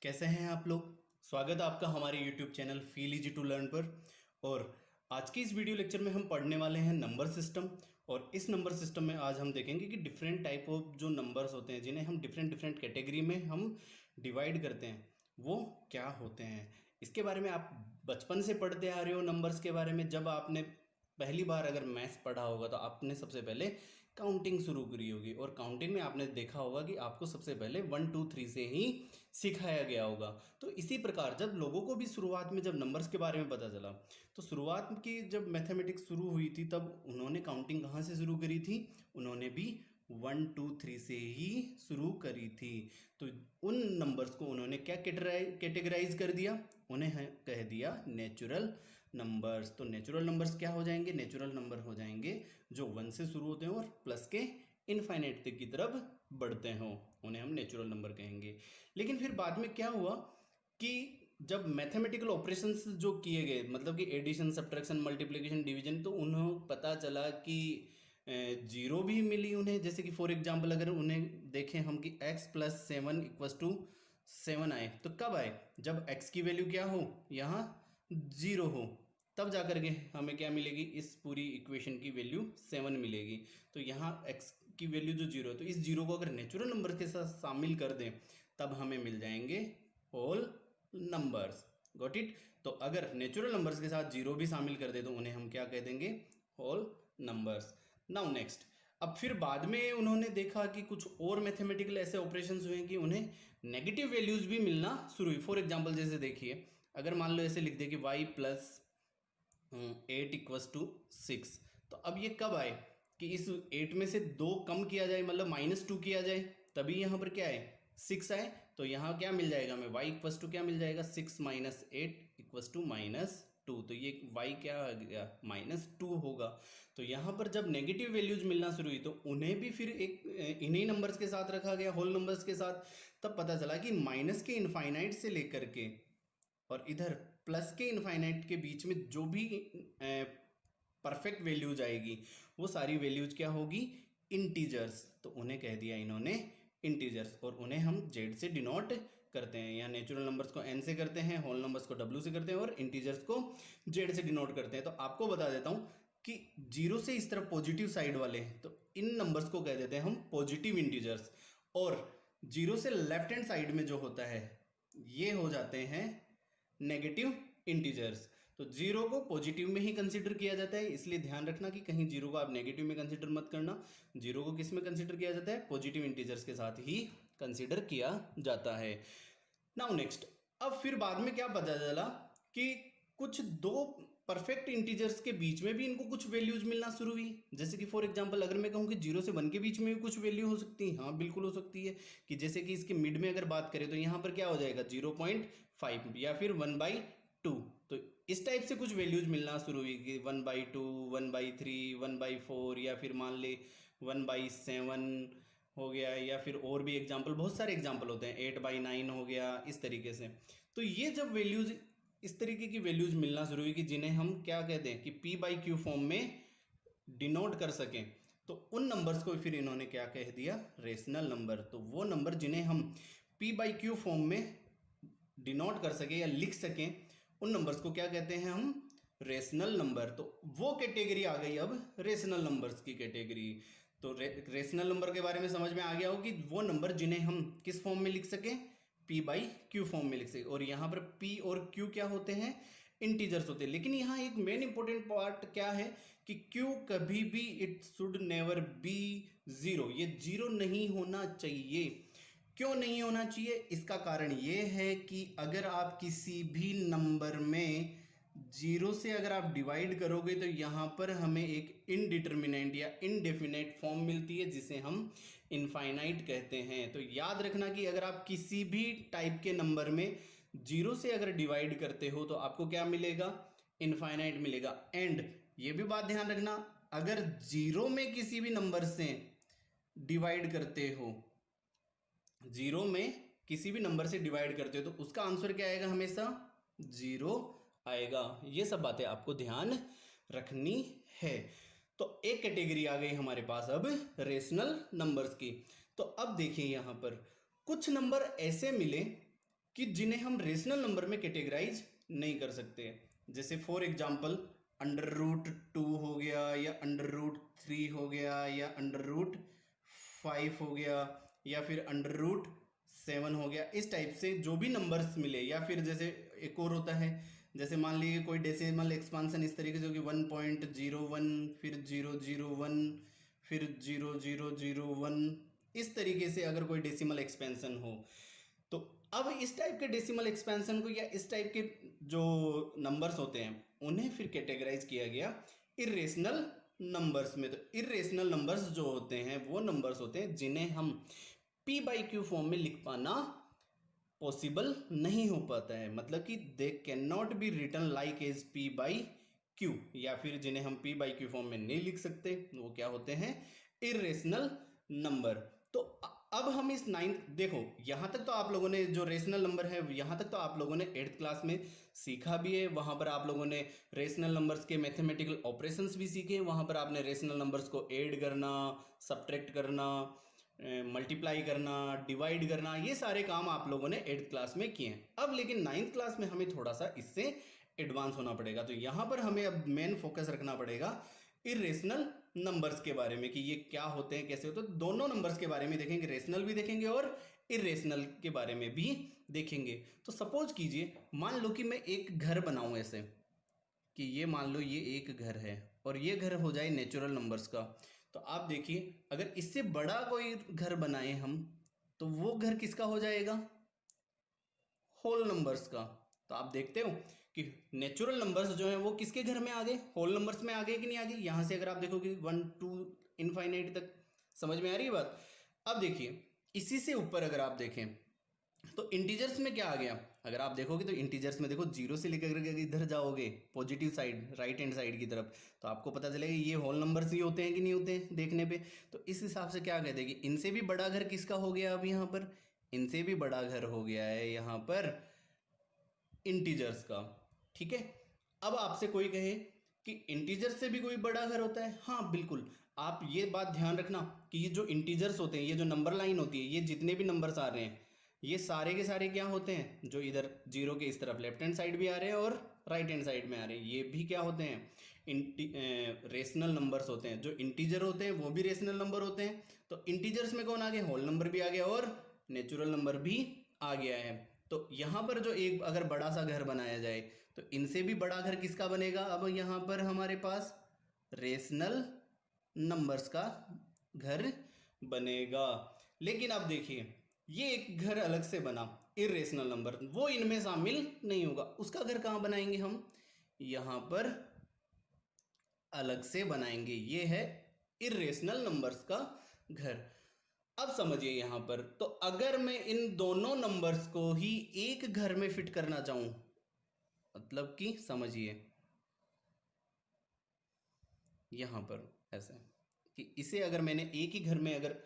कैसे हैं आप लोग। स्वागत है आपका हमारे YouTube channel feel easy to learn पर। और आज की इस वीडियो लेक्चर में हम पढ़ने वाले हैं नंबर सिस्टम। और इस नंबर सिस्टम में आज हम देखेंगे कि डिफरेंट टाइप ऑफ जो नंबर्स होते हैं जिन्हें हम डिफरेंट डिफरेंट कैटेगरी में हम डिवाइड करते हैं वो क्या होते हैं। इसके बारे में आप बचपन से पढ़ते आ रहे हो। नंबर्स के बारे में जब आपने पहली बार अगर मैथ्स पढ़ा होगा तो आपने सबसे पहले काउंटिंग शुरू करी होगी, और काउंटिंग में आपने देखा होगा कि आपको सबसे पहले 1 2 3 से ही सिखाया गया होगा। तो इसी प्रकार जब लोगों को भी शुरुआत में जब नंबर्स के बारे में पता चला, तो शुरुआत की जब मैथमेटिक्स शुरू हुई थी तब उन्होंने काउंटिंग कहाँ से शुरू करी थी? उन्होंने भी 1 2 3 से ही शुरू करी थी। तो उन नंबर्स को उन्होंने क्या कैटेगराइज कर दिया? उन्हें कह दिया नेचुरल नंबर्स। तो नेचुरल नंबर्स क्या हो जाएंगे? नेचुरल नंबर हो जाएंगे जो 1 से शुरू होते हैं और प्लस के इनफाइनाइट तक की तरफ बढ़ते हों, उन्हें हम नेचुरल नंबर कहेंगे। लेकिन फिर बाद में क्या हुआ कि जब मैथमेटिकल ऑपरेशंस जो किए गए, मतलब कि एडिशन, सब्ट्रैक्शन, मल्टीप्लिकेशन, डिवीजन, तो उन्हें पता चला कि जीरो भी मिली उन्हें। जैसे कि फॉर एग्जांपल अगर उन्हें देखें हम कि x + 7 = 7 आए, तो कब आए? जब x की वैल्यू क्या हो, यहाँ 0 हो, तब जाकर के हमें क्या मिलेगी? इस पूरी इक्वेशन की वैल्यू 7 मिलेगी। तो यहाँ x की वैल्यू जो 0 है, तो इस 0 को अगर नेचुरल नंबर के साथ शामिल कर दें तब हमें मिल जाएंगे होल नंबर्स। Got it? तो अगर नेचुरल नंबर्स के साथ 0 भी शामिल कर दे तो उन्हें हम क्या कह देंगे? Whole numbers. नाउ नेक्स्ट, अब फिर बाद में उन्होंने देखा कि कुछ और मैथमेटिकल ऐसे ऑपरेशंस हुए कि उन्हें नेगेटिव वैल्यूज भी मिलना शुरू हुई। फॉर एग्जांपल जैसे देखिए, अगर मान लो ऐसे लिख दे कि y + 8 = 6, तो अब ये कब आए कि इस 8 में से 2 कम किया जाए, मतलब -2 किया जाए, तभी यहाँ पर क्या है? 6 आए। तो यहाँ क्या मिल जाएगा हमें? y = क्या मिल जाएगा? 6 - 8 = -2। तो ये y क्या आ गया? -2 होगा। तो यहाँ पर जब नेगेटिव वैल्यूज मिलना शुरू हुई तो उन्हें भी फिर एक इन्हीं नंबर्स के साथ रखा गया, होल नंबर्स के साथ। तब पता चला कि माइनस के इनफाइनाइट से लेकर के और इधर प्लस के इनफाइनाइट के बीच में जो भी परफेक्ट वैल्यूज आएगी वो सारी वैल्यूज क्या होगी? इंटीजर्स। तो उन्हें कह दिया इन्होंने इंटीजर्स, और उन्हें हम जेड से डिनोट करते हैं। यहाँ नेचुरल नंबर्स को एन से करते हैं, होल नंबर्स को डब्ल्यू से करते हैं, और इंटीजर्स को जेड से डिनोट करते हैं। तो आपको बता देता हूँ कि 0 से इस तरफ पॉजिटिव साइड वाले हैं तो इन नंबर्स को कह देते हैं हम पॉजिटिव इंटीजर्स, और 0 से लेफ्ट हैंड साइड में जो होता है ये हो जाते हैं नेगेटिव इंटीजर्स। तो 0 को पॉजिटिव में ही कंसीडर किया जाता है, इसलिए ध्यान रखना कि कहीं 0 को आप नेगेटिव में कंसीडर मत करना। 0 को किस में कंसीडर किया जाता है? पॉजिटिव इंटीजर्स के साथ ही कंसीडर किया जाता है। नाउ नेक्स्ट, अब फिर बाद में क्या पता चला कि कुछ दो परफेक्ट इंटीजर्स के बीच में भी इनको कुछ वैल्यूज मिलना शुरू हुई। जैसे कि फॉर एग्जांपल अगर मैं कहूँ कि 0 से 1 के बीच में भी कुछ वैल्यू हो सकती है, हाँ बिल्कुल हो सकती है। कि जैसे कि इसके मिड में अगर बात करें तो यहाँ पर क्या हो जाएगा? 0.5 या फिर 1/2। तो इस टाइप से कुछ वैल्यूज मिलना शुरू हुई कि 1/2, 1/3, 1/4, या फिर मान ले 1/7 हो गया, या फिर और भी एग्जाम्पल, बहुत सारे एग्जाम्पल होते हैं, 8/9 हो गया, इस तरीके से। तो ये जब वैल्यूज, इस तरीके की वैल्यूज मिलना शुरू हुई कि जिन्हें हम क्या कहते हैं कि p/q फॉर्म में डिनोट कर सकें, तो उन नंबर्स को फिर इन्होंने क्या कह दिया? Rational number. तो वो नंबर जिन्हें हम p/q फॉर्म में डिनोट कर सके या लिख सकें, उन नंबर्स को क्या कहते हैं हम? Rational number. तो वो कैटेगरी आ गई अब रेशनल नंबर्स की कैटेगरी। तो रेशनल नंबर के बारे में समझ में आ गया हो कि वो नंबर जिन्हें हम किस फॉर्म में लिख सकें? p/q फॉर्म में लिख सकें। और यहाँ पर p और q क्या होते हैं? इंटीजर्स होते हैं। लेकिन यहाँ एक मेन इंपॉर्टेंट पार्ट क्या है कि q कभी भी इट शुड नेवर बी 0, ये 0 नहीं होना चाहिए। क्यों नहीं होना चाहिए? इसका कारण ये है कि अगर आप किसी भी नंबर में 0 से अगर आप डिवाइड करोगे तो यहाँ पर हमें एक इनडिटर्मिनेंट या इनडेफिनेट फॉर्म मिलती है जिसे हम इनफाइनाइट कहते हैं। तो याद रखना कि अगर आप किसी भी टाइप के नंबर में 0 से अगर डिवाइड करते हो तो आपको क्या मिलेगा? इनफाइनाइट मिलेगा। एंड ये भी बात ध्यान रखना, अगर 0 में किसी भी नंबर से डिवाइड करते हो, 0 में किसी भी नंबर से डिवाइड करते हो तो उसका आंसर क्या आएगा? हमेशा 0 आएगा। ये सब बातें आपको ध्यान रखनी है। तो एक कैटेगरी आ गई हमारे पास अब रेशनल नंबर्स की। तो अब देखिए यहाँ पर कुछ नंबर ऐसे मिले कि जिन्हें हम रेशनल नंबर में कैटेगराइज नहीं कर सकते। जैसे फॉर एग्जांपल अंडर रूट 2 हो गया, या अंडर रूट 3 हो गया, या अंडर रूट 5 हो गया, या फिर अंडर रूट 7 हो गया। इस टाइप से जो भी नंबर्स मिले, या फिर जैसे एक और होता है, जैसे मान लीजिए कोई डेसिमल एक्सपांसन इस तरीके से हो कि 1.01, फिर 001, फिर 0001, इस तरीके से अगर कोई डेसिमल एक्सपेंशन हो, तो अब इस टाइप के डेसिमल एक्सपेंशन को या इस टाइप के जो नंबर्स होते हैं उन्हें फिर कैटेगराइज किया गया इरेशनल नंबर्स में। तो इरेशनल नंबर्स जो होते हैं वो नंबर्स होते हैं जिन्हें हम p बाई क्यू फॉर्म में लिख पाना पॉसिबल नहीं हो पाता है, मतलब कि they can not be written like as p by q, या फिर जिन्हें हम p बाई क्यू फॉर्म में नहीं लिख सकते वो क्या होते हैं, इरेशनल नंबर। तो अब हम इस नाइन्थ, देखो यहाँ तक तो आप लोगों ने जो रेशनल नंबर है यहाँ तक तो आप लोगों ने 8th क्लास में सीखा भी है। वहाँ पर आप लोगों ने रेशनल नंबर्स के मैथमेटिकल ऑपरेशंस भी सीखे हैं। वहाँ पर आपने रेशनल नंबर्स को ऐड करना, सब्ट्रैक्ट करना, मल्टीप्लाई करना, डिवाइड करना, ये सारे काम आप लोगों ने 8th क्लास में किए हैं। अब लेकिन 9th क्लास में हमें थोड़ा सा इससे एडवांस होना पड़ेगा। तो यहाँ पर हमें अब मेन फोकस रखना पड़ेगा इरेशनल नंबर्स के बारे में कि ये क्या होते हैं, कैसे होते हैं। तो दोनों नंबर्स के बारे में देखेंगे, रेशनल भी देखेंगे और इरेशनल के बारे में भी देखेंगे। तो सपोज कीजिए, मान लो कि मैं एक घर बनाऊं ऐसे कि ये मान लो ये एक घर है और ये घर हो जाए नेचुरल नंबर्स का। तो आप देखिए अगर इससे बड़ा कोई घर बनाए हम तो वो घर किसका हो जाएगा, होल नंबर्स का। तो आप देखते हो कि नेचुरल नंबर्स जो है वो किसके घर में आ गए, होल नंबर्स में आ गए कि नहीं आ गए। यहां से अगर आप देखोगे 1 2 इनफाइनाइट तक, समझ में आ रही है बात। अब देखिए इसी से ऊपर अगर आप देखें तो इंटीजर्स में क्या आ गया, अगर आप देखोगे तो इंटीजर्स में देखो जीरो से लेकर के इधर जाओगे positive side, right hand side की तरफ, तो आपको पता चलेगा ये होल नंबर्स ही होते हैं कि नहीं होते हैं देखने पे। तो इस हिसाब से क्या कह देगी, इनसे भी बड़ा घर किसका हो गया, अब यहाँ पर इनसे भी बड़ा घर हो गया है यहाँ पर इंटीजर्स का। ठीक है, अब आपसे कोई कहे कि इंटीजर से भी कोई बड़ा घर होता है, हाँ बिल्कुल। आप ये बात ध्यान रखना कि ये जो इंटीजर्स होते हैं, ये जो नंबर लाइन होती है, ये जितने भी नंबर्स आ रहे हैं ये सारे के सारे क्या होते हैं, जो इधर जीरो के इस तरफ लेफ्ट हैंड साइड भी आ रहे हैं और राइट हैंड साइड में आ रहे हैं, ये भी क्या होते हैं, रेशनल नंबर्स होते हैं। जो इंटीजर होते हैं वो भी रेशनल नंबर होते हैं। तो इंटीजर्स में कौन आ गया, होल नंबर भी आ गया और नेचुरल नंबर भी आ गया है। तो यहाँ पर जो एक अगर बड़ा सा घर बनाया जाए तो इनसे भी बड़ा घर किसका बनेगा, अब यहाँ पर हमारे पास रेशनल नंबर्स का घर बनेगा। लेकिन अब देखिए ये एक घर अलग से बना इरेशनल नंबर, वो इनमें शामिल नहीं होगा, उसका घर कहाँ बनाएंगे हम, यहाँ पर अलग से बनाएंगे। ये है इरेशनल नंबर्स का घर। अब समझिए यहाँ पर, तो अगर मैं इन दोनों नंबर्स को ही एक घर में फिट करना चाहूं, मतलब कि समझिए यहाँ पर ऐसे कि इसे अगर मैंने एक ही घर में अगर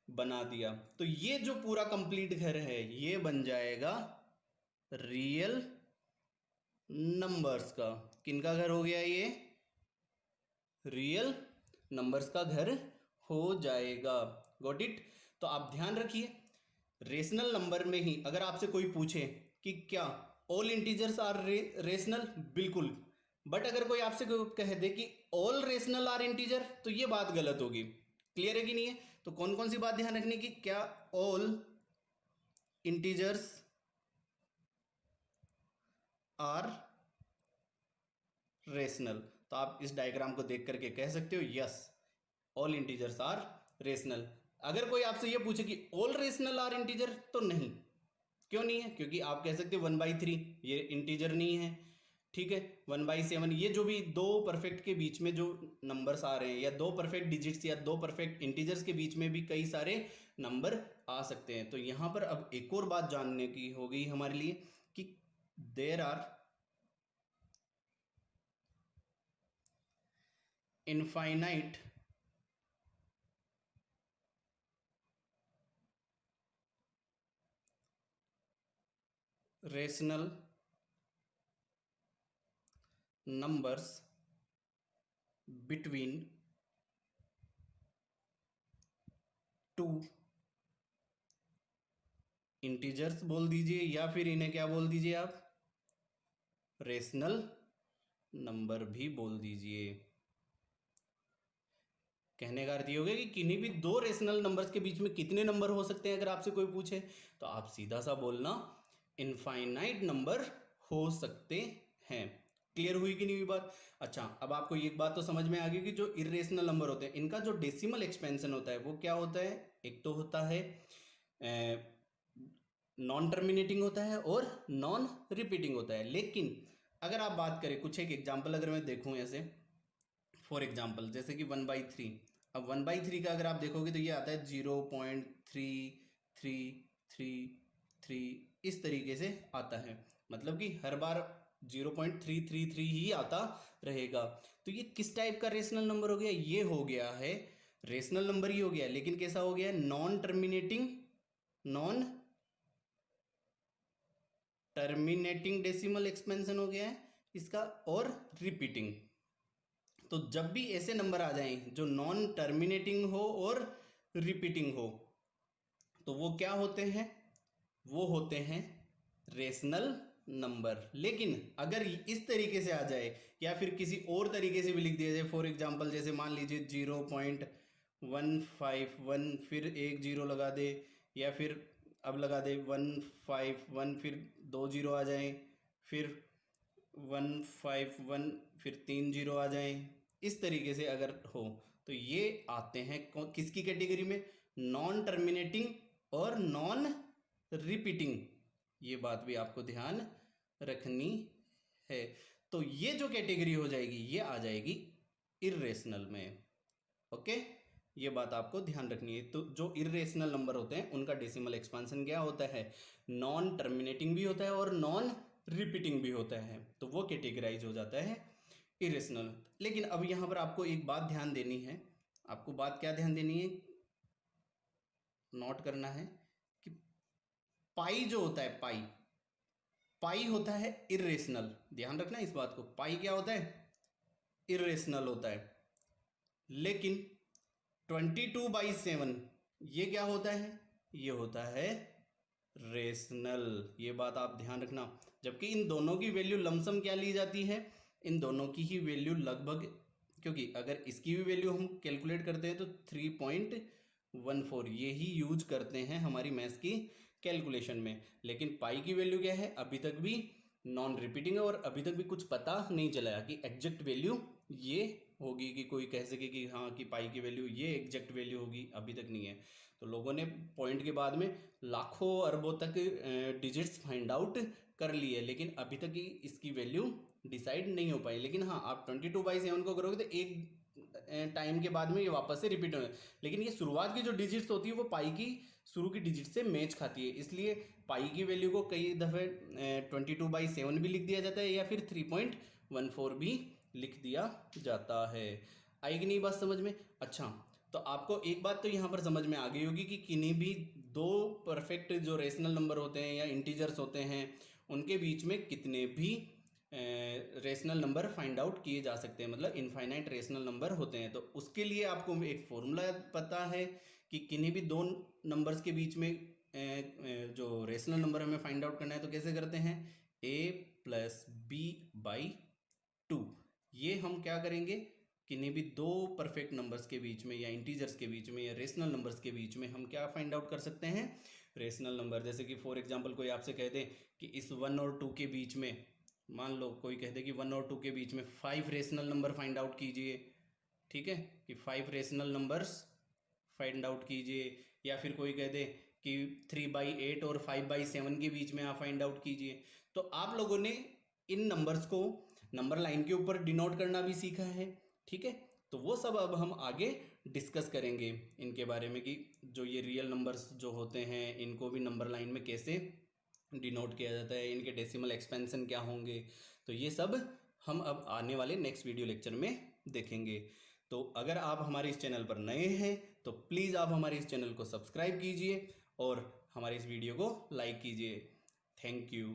बना दिया तो ये जो पूरा कंप्लीट घर है ये बन जाएगा रियल नंबर्स का। किनका घर हो गया ये, रियल नंबर्स का घर हो जाएगा। Got it. तो आप ध्यान रखिए रेशनल नंबर में ही अगर आपसे कोई पूछे कि क्या ऑल इंटीजर्स आर रेशनल, बिल्कुल। बट अगर कोई आपसे कह दे कि ऑल रेशनल आर इंटीजर, तो ये बात गलत होगी। क्लियर है कि नहीं है। तो कौन कौन सी बात ध्यान रखनी की, क्या ऑल इंटीजर्स आर रेशनल। तो आप इस डायग्राम को देख करके कह सकते हो yes all integers are rational. अगर कोई आपसे ये पूछे कि ऑल रेशनल आर इंटीजर, तो नहीं। क्यों नहीं है, क्योंकि आप कह सकते हो 1/3 ये इंटीजर नहीं है। ठीक है, 1/7 ये जो भी दो परफेक्ट के बीच में जो नंबर्स आ रहे हैं, या दो परफेक्ट डिजिट्स या दो परफेक्ट इंटीजर्स के बीच में भी कई सारे नंबर आ सकते हैं। तो यहां पर अब एक और बात जानने की हो गई हमारे लिए कि there are infinite rational numbers between two integers बोल दीजिए या फिर इन्हें क्या बोल दीजिए आप, रेशनल नंबर भी बोल दीजिए। कहने का अर्थ ये हो गया कि किन्हीं भी दो रेशनल नंबर्स के बीच में कितने नंबर हो सकते हैं अगर आपसे कोई पूछे, तो आप सीधा सा बोलना इनफाइनाइट नंबर हो सकते हैं। क्लियर हुई कि नहीं हुई बात? अच्छा, अब आपको एक बात तो समझ में आ गई कि जो इरेशनल नंबर होते हैं इनका जो डेसिमल एक्सपेंशन होता है वो क्या होता है, एक तो होता है नॉन टर्मिनेटिंग होता है और नॉन रिपीटिंग होता है। लेकिन अगर आप बात करें, कुछ एक एग्जाम्पल अगर मैं देखूं ऐसे, फॉर एग्जाम्पल जैसे कि 1/3, अब 1/3 का अगर आप देखोगे तो ये आता है 0.3333, इस तरीके से आता है, मतलब कि हर बार 0.333 ही आता रहेगा। तो ये किस टाइप का रेशनल नंबर हो गया, ये हो गया है रेशनल नंबर ही हो गया, लेकिन कैसा हो गया, नॉन टर्मिनेटिंग डेसिमल एक्सपेंशन हो गया है इसका, और रिपीटिंग। तो जब भी ऐसे नंबर आ जाएं जो नॉन टर्मिनेटिंग हो और रिपीटिंग हो, तो वो क्या होते हैं, वो होते हैं रेशनल नंबर। लेकिन अगर इस तरीके से आ जाए या फिर किसी और तरीके से भी लिख दिया जाए, फॉर एग्जांपल जैसे मान लीजिए 0.151, फिर एक जीरो लगा दे, या फिर अब लगा दे 151, फिर 2 जीरो आ जाए, फिर 151, फिर 3 जीरो आ जाए, इस तरीके से अगर हो तो ये आते हैं किसकी कैटेगरी में, नॉन टर्मिनेटिंग और नॉन रिपीटिंग। ये बात भी आपको ध्यान रखनी है। तो ये जो कैटेगरी हो जाएगी ये आ जाएगी इर्रेशनल में। ओके, ये बात आपको ध्यान रखनी है। तो जो इर्रेशनल नंबर होते हैं उनका डेसिमल एक्सपेंशन क्या होता है, नॉन टर्मिनेटिंग भी होता है और नॉन रिपीटिंग भी होता है, तो वो कैटेगराइज हो जाता है इरेशनल। लेकिन अब यहां पर आपको एक बात ध्यान देनी है, आपको बात क्या ध्यान देनी है, नोट करना है कि पाई जो होता है, पाई होता है इरेशनल, ध्यान रखना इस बात को, पाई क्या होता है, इरेशनल होता है। लेकिन 22/7 ये क्या होता है, ये होता है रेशनल। ये बात आप ध्यान रखना। जबकि इन दोनों की वैल्यू लमसम क्या ली जाती है, इन दोनों की ही वैल्यू लगभग, क्योंकि अगर इसकी भी वैल्यू हम कैलकुलेट करते हैं तो 3.14 ये ही यूज करते हैं हमारी मैथ्स की कैलकुलेशन में। लेकिन पाई की वैल्यू क्या है, अभी तक भी नॉन रिपीटिंग है और अभी तक भी कुछ पता नहीं चला कि एग्जैक्ट वैल्यू ये होगी, कि कोई कह सके कि हाँ कि पाई की वैल्यू ये एग्जैक्ट वैल्यू होगी, अभी तक नहीं है। तो लोगों ने पॉइंट के बाद में लाखों अरबों तक डिजिट्स फाइंड आउट कर लिए, लेकिन अभी तक ही इसकी वैल्यू डिसाइड नहीं हो पाई। लेकिन हाँ, आप 22/7 को करोगे तो एक टाइम के बाद में ये वापस से रिपीट होगा, लेकिन ये शुरुआत की जो डिजिट्स होती है वो पाई की शुरू की डिजिट से मैच खाती है, इसलिए पाई की वैल्यू को कई दफ़े 22/7 भी लिख दिया जाता है या फिर 3.14 भी लिख दिया जाता है। आई कि नहीं बात समझ में? अच्छा, तो आपको एक बात तो यहाँ पर समझ में आ गई होगी कि किन्हीं भी दो परफेक्ट जो रेशनल नंबर होते हैं या इंटीजर्स होते हैं उनके बीच में कितने भी रेशनल नंबर फाइंड आउट किए जा सकते हैं, मतलब इनफाइनाइट रेशनल नंबर होते हैं। तो उसके लिए आपको एक फॉर्मूला पता है कि किन्हीं भी दो नंबर्स के बीच में जो रेशनल नंबर हमें फाइंड आउट करना है तो कैसे करते हैं, a+b/2। ये हम क्या करेंगे, किन्हीं भी दो परफेक्ट नंबर्स के बीच में या इंटीजर्स के बीच में या रेशनल नंबर्स के बीच में हम क्या फाइंड आउट कर सकते हैं, रेशनल नंबर। जैसे कि फॉर एग्जांपल कोई आपसे कह दे कि इस 1 और 2 के बीच में, मान लो कोई कह दे कि 1 और 2 के बीच में 5 रेशनल नंबर फाइंड आउट कीजिए, ठीक है, कि 5 रेशनल नंबर्स फाइंड आउट कीजिए। या फिर कोई कह दे कि 3/8 और 5/7 के बीच में आप फाइंड आउट कीजिए। तो आप लोगों ने इन नंबर्स को नंबर लाइन के ऊपर डिनोट करना भी सीखा है, ठीक है। तो वो सब अब हम आगे डिस्कस करेंगे इनके बारे में कि जो ये रियल नंबर्स जो होते हैं इनको भी नंबर लाइन में कैसे डिनोट किया जाता है, इनके डेसिमल एक्सपेंशन क्या होंगे। तो ये सब हम अब आने वाले नेक्स्ट वीडियो लेक्चर में देखेंगे। तो अगर आप हमारे इस चैनल पर नए हैं तो प्लीज़ आप हमारे इस चैनल को सब्सक्राइब कीजिए और हमारे इस वीडियो को लाइक कीजिए। Thank you.